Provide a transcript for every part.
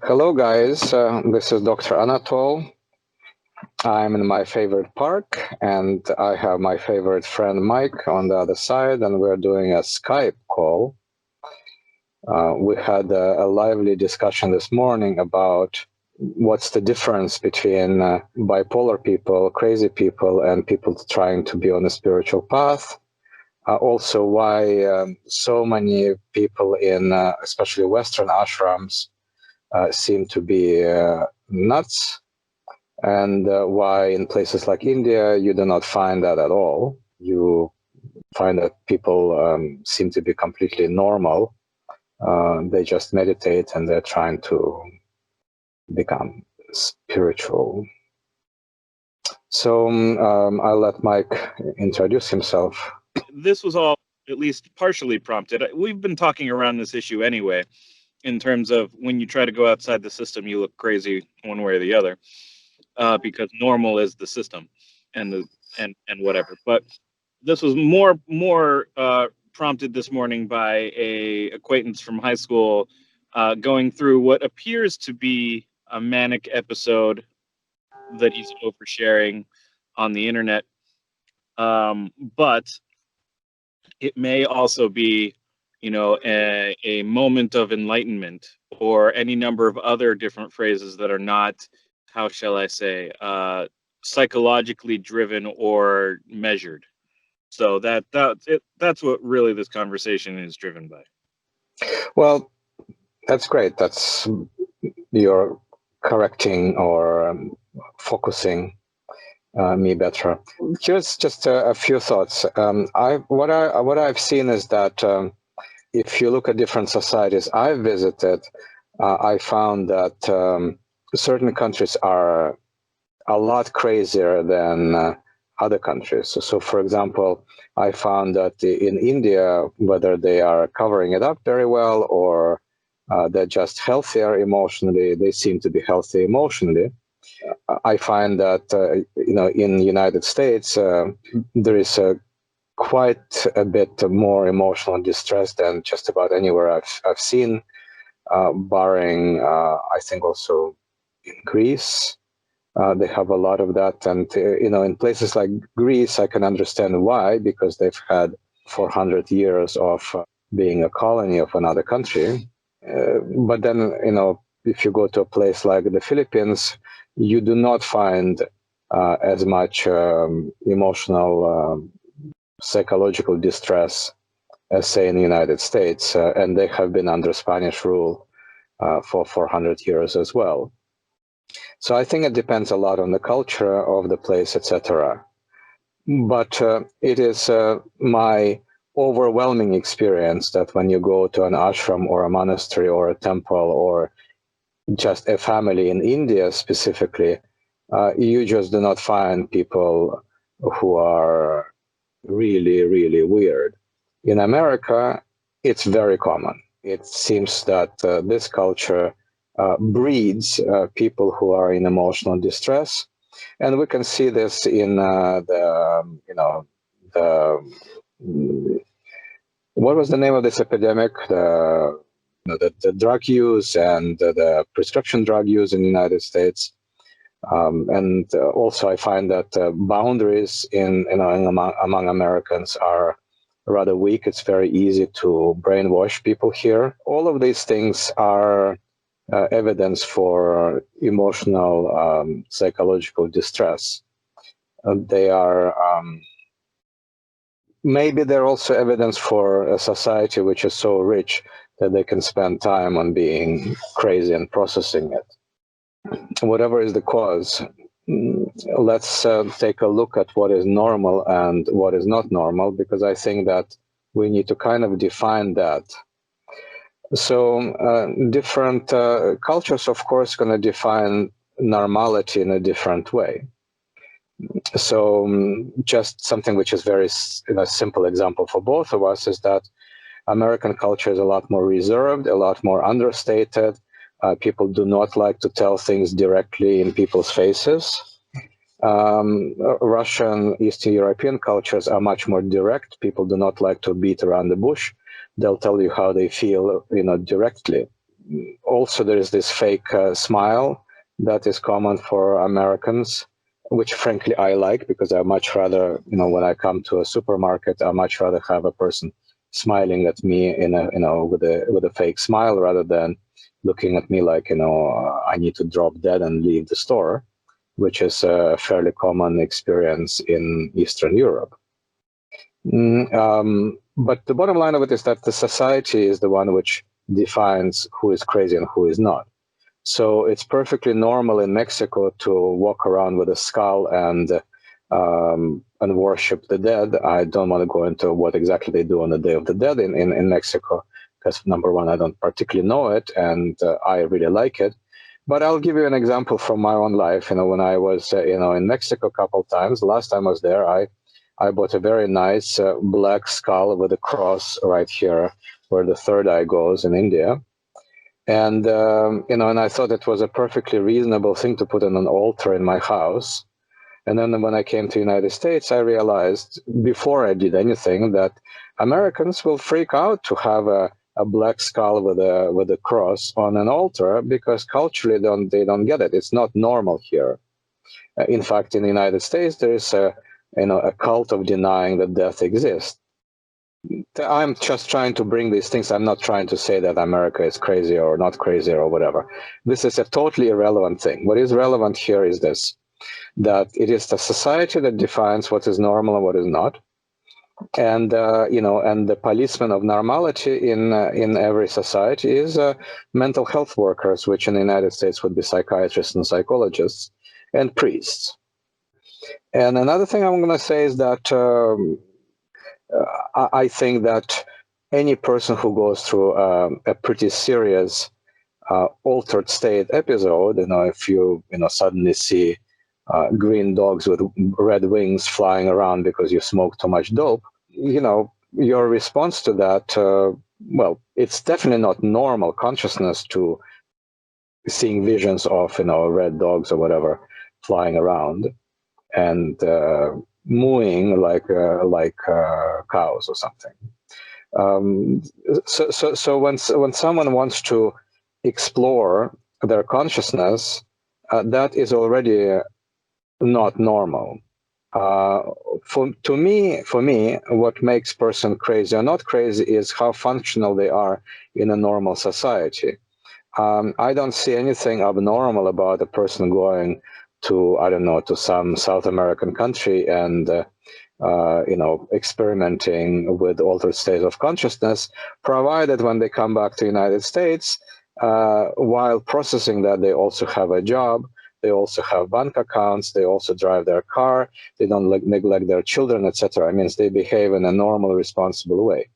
Hello, guys. This is Dr. Anatole. I'm in my favorite park, and I have my favorite friend Mike on the other side, and we're doing a Skype call. We had a lively discussion this morning about what's the difference between bipolar people, crazy people, and people trying to be on a spiritual path. Also, why so many people in especially Western ashrams seem to be nuts, and why in places like India you do not find that at all. You find that people seem to be completely normal. They just meditate and they're trying to become spiritual. So I'll let Mike introduce himself. This was all at least partially prompted. We've been talking around this issue anyway, in terms of when you try to go outside the system, you look crazy one way or the other, because normal is the system and whatever. But this was more prompted this morning by a acquaintance from high school going through what appears to be a manic episode that he's oversharing on the internet. But it may also be, a moment of enlightenment, or any number of other different phrases that are not, how shall I say, psychologically driven or measured. So that's what really this conversation is driven by. Well, that's great. You're correcting or focusing me better. Here's just a few thoughts. What I've seen is that if you look at different societies I've visited, I found that certain countries are a lot crazier than other countries. So, for example, I found that in India, whether they are covering it up very well or they're just healthier emotionally, they seem to be healthy emotionally. I find that in the United States there is quite a bit more emotional distress than just about anywhere I've seen, barring I think also in Greece. They have a lot of that, and in places like Greece, I can understand why, because they've had 400 years of being a colony of another country. But then, if you go to a place like the Philippines, you do not find as much emotional, psychological distress as, say, in the United States, and they have been under Spanish rule for 400 years as well. So I think it depends a lot on the culture of the place, etc. But it is my overwhelming experience that when you go to an ashram or a monastery or a temple or just a family in India specifically, you just do not find people who are really, really weird. In America, it's very common. It seems that this culture breeds people who are in emotional distress, and we can see this in what was the name of this epidemic? The drug use and the prescription drug use in the United States. And also I find that boundaries among Americans are rather weak. It's very easy to brainwash people here. All of these things are evidence for emotional, psychological distress. They are maybe they're also evidence for a society which is so rich that they can spend time on being crazy and processing it. Whatever is the cause, let's take a look at what is normal and what is not normal, because I think that we need to kind of define that. So different cultures, of course, going to define normality in a different way. So just something which is very simple example for both of us is that American culture is a lot more reserved, a lot more understated. People do not like to tell things directly in people's faces. Russian, Eastern European cultures are much more direct. People do not like to beat around the bush. They'll tell you how they feel, directly. also there is this fake smile that is common for Americans, which frankly I like, because I much rather, when I come to a supermarket, I much rather have a person smiling at me with a fake smile rather than looking at me like, I need to drop dead and leave the store, which is a fairly common experience in Eastern Europe. But the bottom line of it is that the society is the one which defines who is crazy and who is not. So it's perfectly normal in Mexico to walk around with a skull and worship the dead. I don't want to go into what exactly they do on the Day of the Dead in Mexico, because number one, I don't particularly know it, and I really like it. But I'll give you an example from my own life. When I was in Mexico a couple of times, the last time I was there, I bought a very nice black skull with a cross right here where the third eye goes in India. And, and I thought it was a perfectly reasonable thing to put on an altar in my house. And then when I came to the United States, I realized before I did anything that Americans will freak out to have a black skull with a cross on an altar, because culturally they don't get it. It's not normal here. In fact, in the United States, there is a cult of denying that death exists. I'm just trying to bring these things. I'm not trying to say that America is crazy or not crazy or whatever. This is a totally irrelevant thing. What is relevant here is this, that it is the society that defines what is normal and what is not. And, and the policeman of normality in every society is mental health workers, which in the United States would be psychiatrists and psychologists and priests. And another thing I'm going to say is that I think that any person who goes through a pretty serious altered state episode, if you suddenly see green dogs with red wings flying around because you smoke too much dope, your response to that, well, it's definitely not normal consciousness to seeing visions of red dogs or whatever flying around and mooing like cows or something. So when someone wants to explore their consciousness, that is already not normal. For me, what makes person crazy or not crazy is how functional they are in a normal society. I don't see anything abnormal about a person going to, I don't know, to some South American country and experimenting with altered states of consciousness, provided when they come back to the United States, while processing that, they also have a job, they also have bank accounts, they also drive their car, they don't neglect their children, etc. I mean, they behave in a normal, responsible way.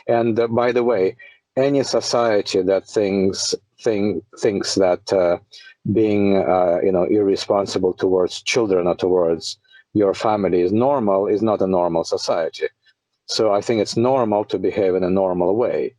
And by the way, any society that thinks that being irresponsible towards children or towards your family is normal is not a normal society. So I think it's normal to behave in a normal way.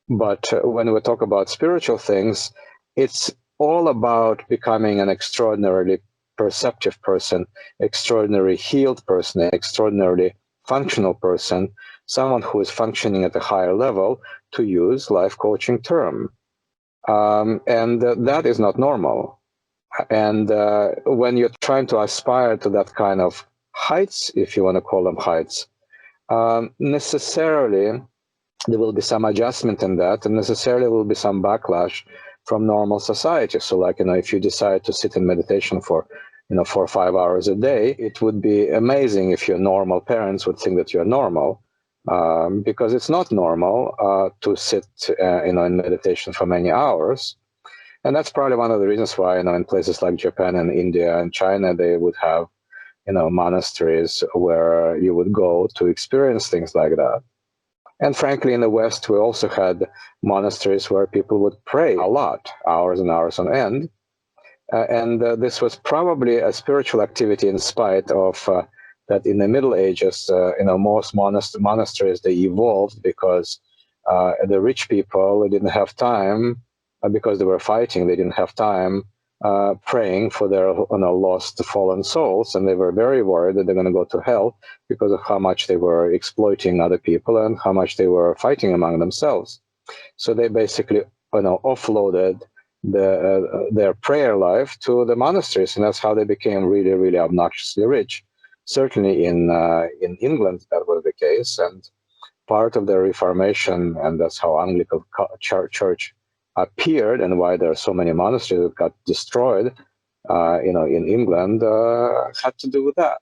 But when we talk about spiritual things, it's all about becoming an extraordinarily perceptive person, extraordinarily healed person, extraordinarily functional person, someone who is functioning at a higher level, to use life coaching term. And that is not normal. And when you're trying to aspire to that kind of heights, if you want to call them heights, necessarily there will be some adjustment in that, and necessarily will be some backlash from normal society. So like, if you decide to sit in meditation for 4 or 5 hours a day, it would be amazing if your normal parents would think that you're normal, because it's not normal to sit in meditation for many hours. And that's probably one of the reasons why, in places like Japan and India and China, they would have, monasteries where you would go to experience things like that. And frankly, in the West, we also had monasteries where people would pray a lot, hours and hours on end. And this was probably a spiritual activity, in spite of that in the Middle Ages, most monasteries, they evolved because the rich people didn't have time, because they were fighting, they didn't have time praying for their lost, fallen souls, and they were very worried that they're going to go to hell because of how much they were exploiting other people and how much they were fighting among themselves. So they basically offloaded their prayer life to the monasteries, and that's how they became really, really obnoxiously rich. Certainly in England, that was the case, and part of the Reformation, and that's how Anglican Church appeared, and why there are so many monasteries that got destroyed, in England, had to do with that,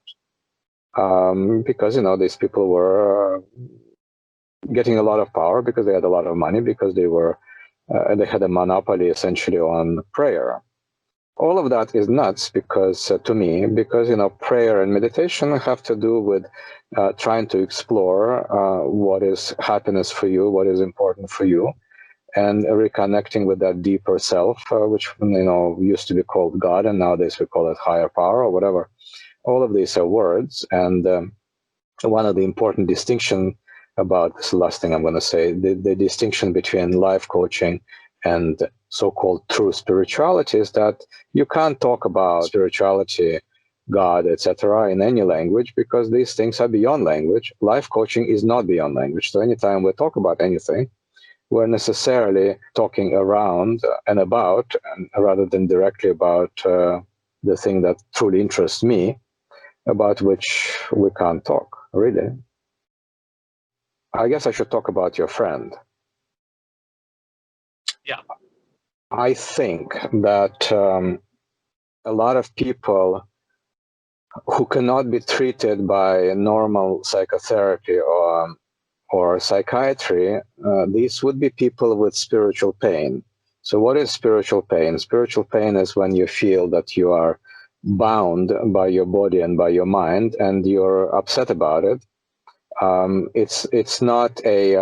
because these people were getting a lot of power because they had a lot of money, because they had a monopoly essentially on prayer. All of that is nuts because to me, because prayer and meditation have to do with trying to explore what is happiness for you, what is important for you, and reconnecting with that deeper self, which used to be called God, and nowadays we call it higher power or whatever. All of these are words, and one of the important distinction about this last thing I'm going to say, the distinction between life coaching and so-called true spirituality is that you can't talk about spirituality, God, etc. in any language, because these things are beyond language. Life coaching is not beyond language. So anytime we talk about anything, we're necessarily talking around and about, and rather than directly about the thing that truly interests me, about which we can't talk, really. I guess I should talk about your friend. Yeah. I think that a lot of people who cannot be treated by normal psychotherapy or psychiatry, these would be people with spiritual pain. So what is spiritual pain? Spiritual pain is when you feel that you are bound by your body and by your mind, and you're upset about it. It's not a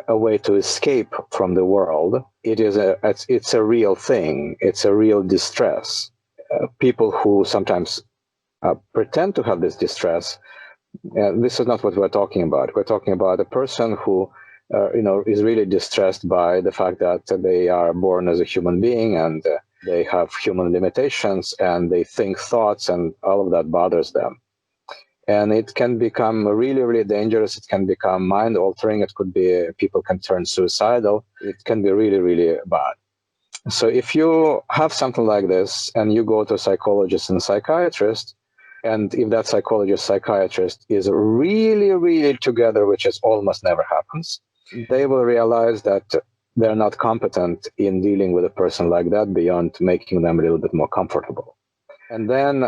way to escape from the world. It's a real thing. It's a real distress. People who sometimes pretend to have this distress, this is not what we're talking about. We're talking about a person who is really distressed by the fact that they are born as a human being, and they have human limitations, and they think thoughts, and all of that bothers them. And it can become really, really dangerous. It can become mind altering. It could be, people can turn suicidal. It can be really, really bad. So if you have something like this and you go to a psychologist and psychiatrist, and if that psychologist, psychiatrist is really, really together, which is almost never happens, they will realize that they're not competent in dealing with a person like that beyond making them a little bit more comfortable. And then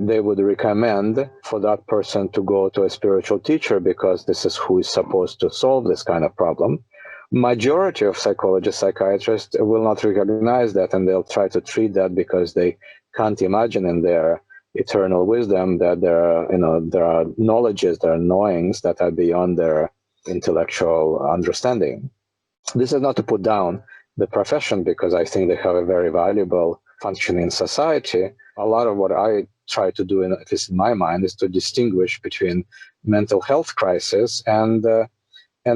they would recommend for that person to go to a spiritual teacher, because this is who is supposed to solve this kind of problem. Majority of psychologists, psychiatrists will not recognize that, and they'll try to treat that because they can't imagine in their eternal wisdom that there are knowledges, there are knowings that are beyond their intellectual understanding. This is not to put down the profession, because I think they have a very valuable function in society. A lot of what I try to do, at least in my mind, is to distinguish between mental health crisis and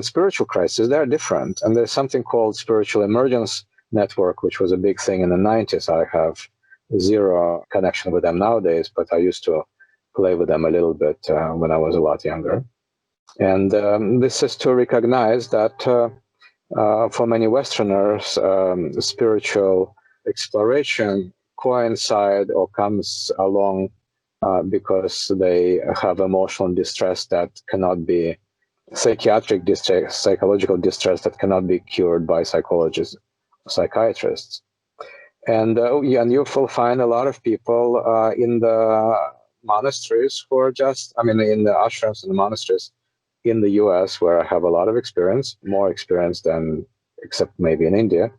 spiritual crisis. They're different. And there's something called Spiritual Emergence Network, which was a big thing in the 90s. I have zero connection with them nowadays, but I used to play with them a little bit when I was a lot younger. And this is to recognize that for many Westerners, spiritual exploration coincide or comes along because they have emotional distress that cannot be psychiatric distress, psychological distress that cannot be cured by psychologists, psychiatrists. And and you will find a lot of people in the monasteries who are just, in the ashrams and the monasteries in the US, where I have a lot of experience, more experience than, except maybe in India.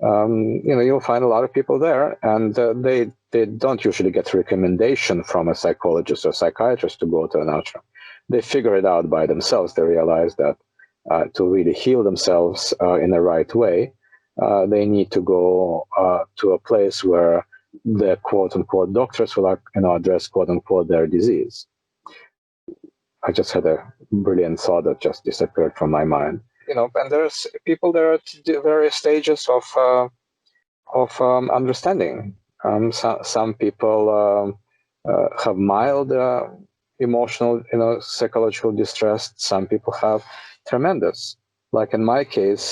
You'll find a lot of people there, and they don't usually get recommendation from a psychologist or psychiatrist to go to an ashram. They figure it out by themselves. They realize that to really heal themselves in the right way, they need to go to a place where the quote-unquote doctors will address quote-unquote their disease. I just had a brilliant thought that just disappeared from my mind. And there's people there at various stages of understanding. Some people have mild emotional, psychological distress. Some people have tremendous, like in my case,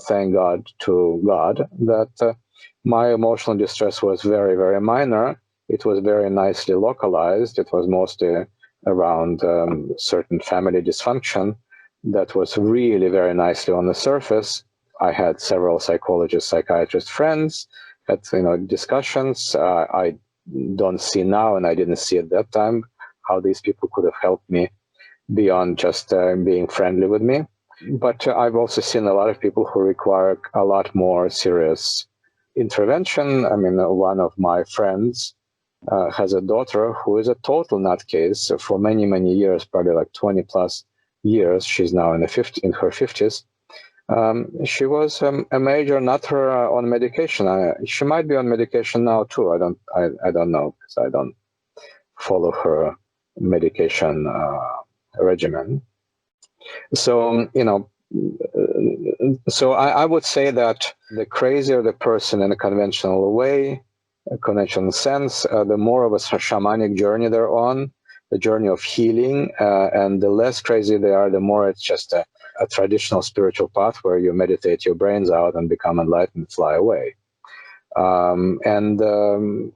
thank God to God that my emotional distress was very, very minor. It was very nicely localized. It was mostly around certain family dysfunction that was really very nicely on the surface. I had several psychologists, psychiatrist friends, had discussions. I don't see now, and I didn't see at that time, how these people could have helped me beyond just being friendly with me. But I've also seen a lot of people who require a lot more serious intervention. I mean, one of my friends has a daughter who is a total nutcase for many, many years, probably like 20 plus years. She's now in her 50s. She was a major nutter on medication. She might be on medication now too. I don't know, because I don't follow her medication regimen. So, so I would say that the crazier the person in a conventional way, a conventional sense, the more of a shamanic journey they're on, the journey of healing, and the less crazy they are, the more it's just a traditional spiritual path where you meditate your brains out and become enlightened and fly away. And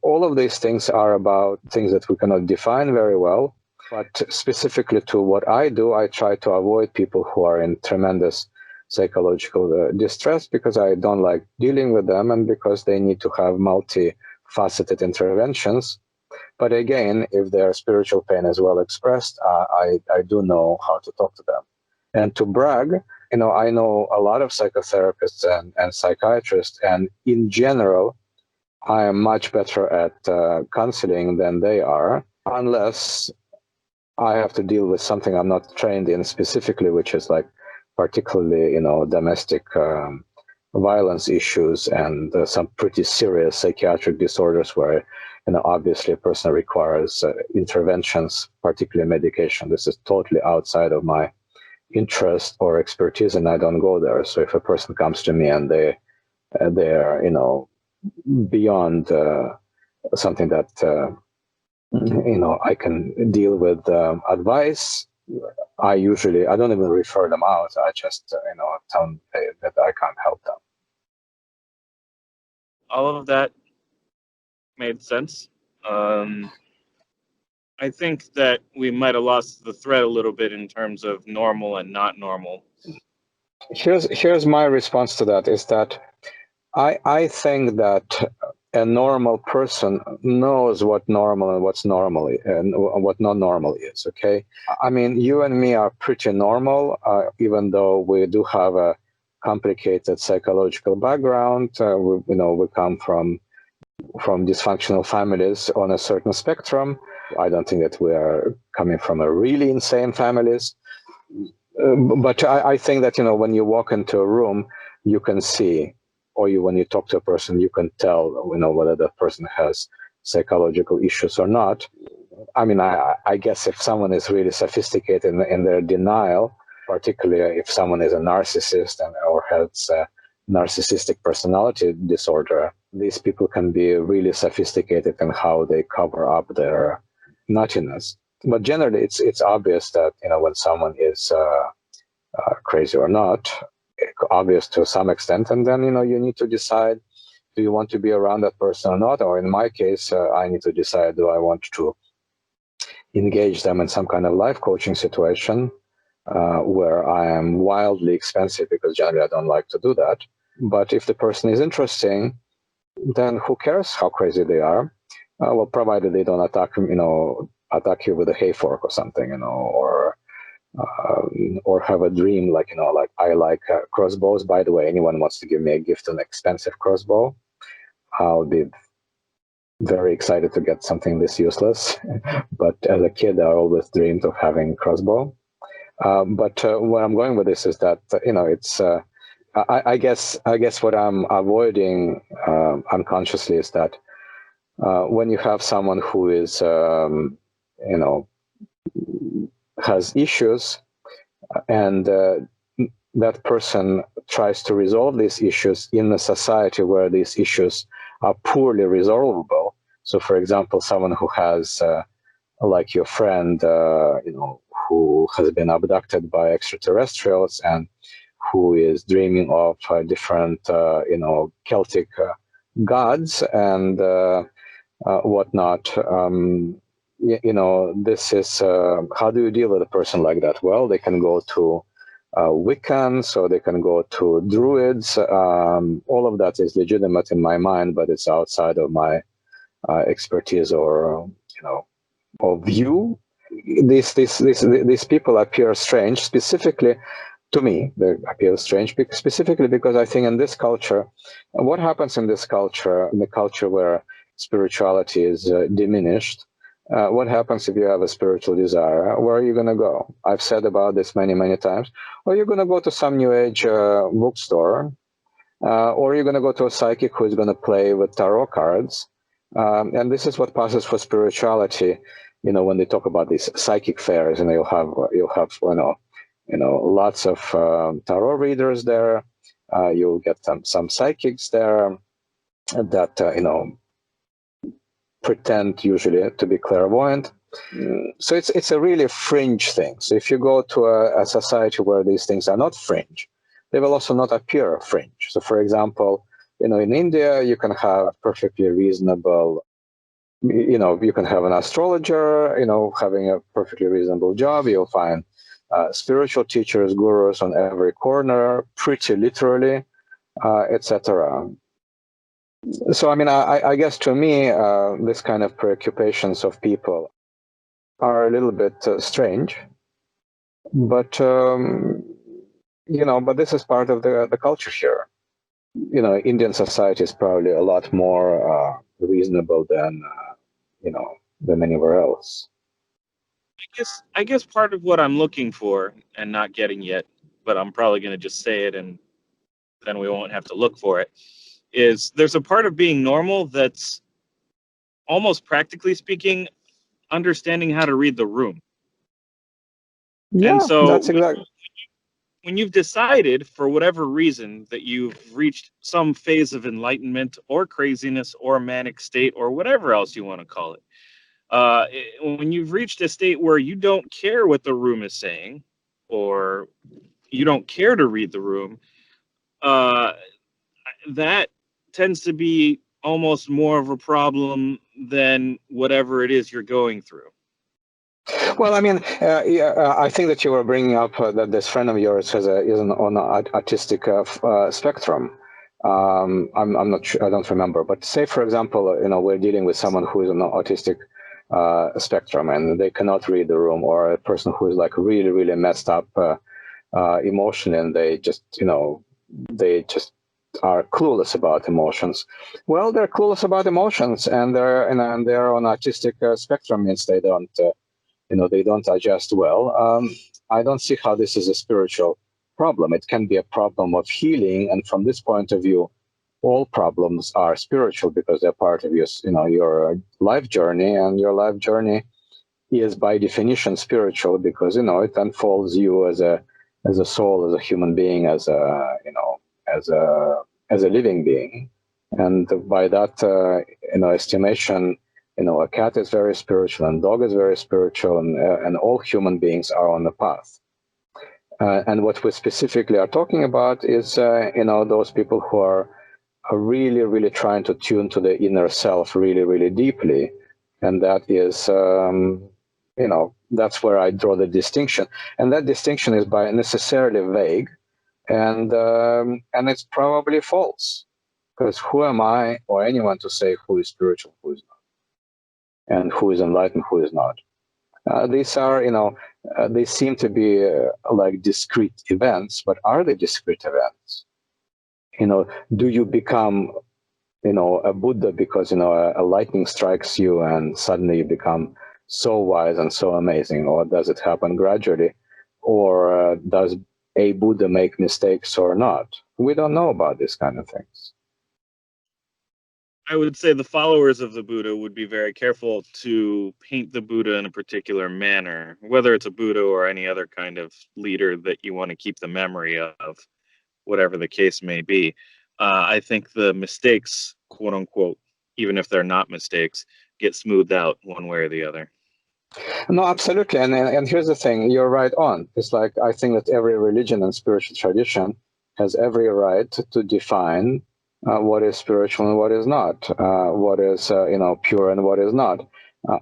all of these things are about things that we cannot define very well. But specifically to what I do, I try to avoid people who are in tremendous psychological distress, because I don't like dealing with them, and because they need to have multifaceted interventions. But again, if their spiritual pain is well expressed, I do know how to talk to them. And to brag, I know a lot of psychotherapists and psychiatrists, and in general, I am much better at counseling than they are, unless I have to deal with something I'm not trained in specifically, which is like particularly, domestic violence issues and some pretty serious psychiatric disorders where, obviously a person requires interventions, particularly medication. This is totally outside of my interest or expertise, and I don't go there. So if a person comes to me and they're, beyond something that I can deal with advice, I don't even refer them out. I just tell them that I can't help them. All of that made sense. I think that we might have lost the thread a little bit in terms of normal and not normal. Here's my response to that, is that I think that a normal person knows what normal and what's normally and what not normal is. Okay, I mean, you and me are pretty normal, even though we do have a complicated psychological background. We come from dysfunctional families on a certain spectrum. I don't think that we are coming from a really insane families. But I think that, when you walk into a room, you can see, or when you talk to a person, you can tell, whether that person has psychological issues or not. I mean, I guess if someone is really sophisticated in their denial, particularly if someone is a narcissist or has a narcissistic personality disorder, these people can be really sophisticated in how they cover up their nuttiness. But generally, it's obvious that, when someone is crazy or not, obvious to some extent, and then you need to decide, do you want to be around that person or not? Or in my case, I need to decide, do I want to engage them in some kind of life coaching situation where I am wildly expensive, because generally I don't like to do that. But if the person is interesting, then who cares how crazy they are? Well, provided they don't attack you with a hay fork or something, or have a dream like I like crossbows. By the way, anyone wants to give me a gift, an expensive crossbow, I'll be very excited to get something this useless. But as a kid, I always dreamed of having crossbow. But where I'm going with this is that it's I guess what I'm avoiding unconsciously is that when you have someone who is has issues, and that person tries to resolve these issues in a society where these issues are poorly resolvable. So, for example, someone who has, like your friend, who has been abducted by extraterrestrials and who is dreaming of different, Celtic gods and whatnot. This is how do you deal with a person like that? Well, they can go to Wiccans, or they can go to Druids. All of that is legitimate in my mind, but it's outside of my expertise or or view. These people appear strange, specifically to me. They appear strange specifically because I think in this culture, what happens in this culture, in the culture where spirituality is diminished, what happens if you have a spiritual desire? Where are you going to go? I've said about this many times. Or you're going to go to some New Age bookstore, or you're going to go to a psychic who's going to play with tarot cards. And this is what passes for spirituality. When they talk about these psychic fairs, and you'll have lots of tarot readers there. You'll get some psychics there that pretend usually to be clairvoyant. So it's a really fringe thing. So if you go to a society where these things are not fringe, they will also not appear fringe. So for example, in India, you can have perfectly reasonable, you can have an astrologer, having a perfectly reasonable job. You'll find spiritual teachers, gurus on every corner, pretty literally, etc. So, I guess to me, this kind of preoccupations of people are a little bit strange, but but this is part of the culture here. Indian society is probably a lot more reasonable than anywhere else. I guess part of what I'm looking for and not getting yet, but I'm probably going to just say it and then we won't have to look for it, is there's a part of being normal that's almost practically speaking understanding how to read the room. And Yeah, so that's exactly. when you've decided for whatever reason that you've reached some phase of enlightenment or craziness or manic state or whatever else you want to call it, when you've reached a state where you don't care what the room is saying or you don't care to read the room, that tends to be almost more of a problem than whatever it is you're going through. Well, I think that you were bringing up that this friend of yours is on an artistic spectrum. I'm not sure, I don't remember, but say for example, we're dealing with someone who is on an autistic spectrum and they cannot read the room, or a person who is like really messed up emotionally, and they just are clueless about emotions. Well, they're clueless about emotions, and they're on artistic spectrum, means they don't. They don't adjust well. I don't see how this is a spiritual problem. It can be a problem of healing, and from this point of view, all problems are spiritual because they're part of your life journey, and your life journey is by definition spiritual because it unfolds you as a soul, as a human being, as a living being, and by that estimation. A cat is very spiritual, and dog is very spiritual, and all human beings are on the path. And what we specifically are talking about is, those people who are really trying to tune to the inner self really deeply, and that is, that's where I draw the distinction, and that distinction is by necessarily vague, and it's probably false, because who am I or anyone to say who is spiritual, who is not? And who is enlightened, who is not. These are, they seem to be like discrete events, but are they discrete events? Do you become, a Buddha because, a lightning strikes you and suddenly you become so wise and so amazing? Or does it happen gradually? Or does a Buddha make mistakes or not? We don't know about these kind of things. I would say the followers of the Buddha would be very careful to paint the Buddha in a particular manner, whether it's a Buddha or any other kind of leader that you want to keep the memory of, whatever the case may be. I think the mistakes, quote unquote, even if they're not mistakes, get smoothed out one way or the other. No, absolutely. And here's the thing, you're right on. It's like, I think that every religion and spiritual tradition has every right to define what is spiritual and what is not, what is pure and what is not.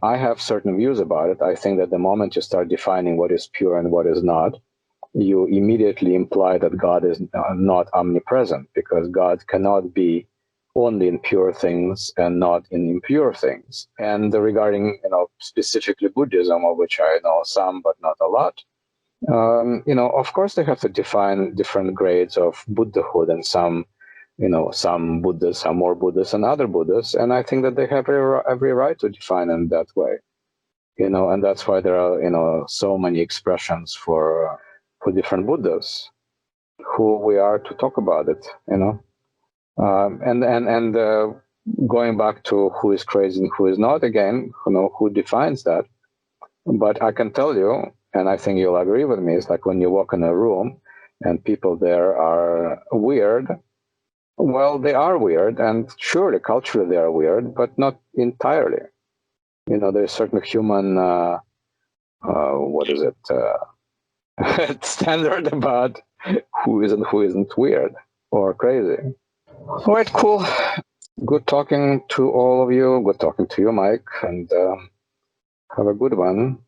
I have certain views about it. I think that the moment you start defining what is pure and what is not, you immediately imply that God is not omnipresent, because God cannot be only in pure things and not in impure things. And regarding, specifically Buddhism, of which I know some but not a lot, of course they have to define different grades of Buddhahood, and some Buddhists are more Buddhists than other Buddhists, and I think that they have every right to define them that way. And that's why there are so many expressions for different Buddhas, who we are to talk about it. And going back to who is crazy and who is not, again, who defines that. But I can tell you, and I think you'll agree with me, it's like when you walk in a room and people there are weird. Well, they are weird, and surely culturally they are weird, but not entirely. There's certain human what is it standard about who is and who isn't weird or crazy. All right, cool. Good talking to all of you. Good talking to you, Mike, and have a good one.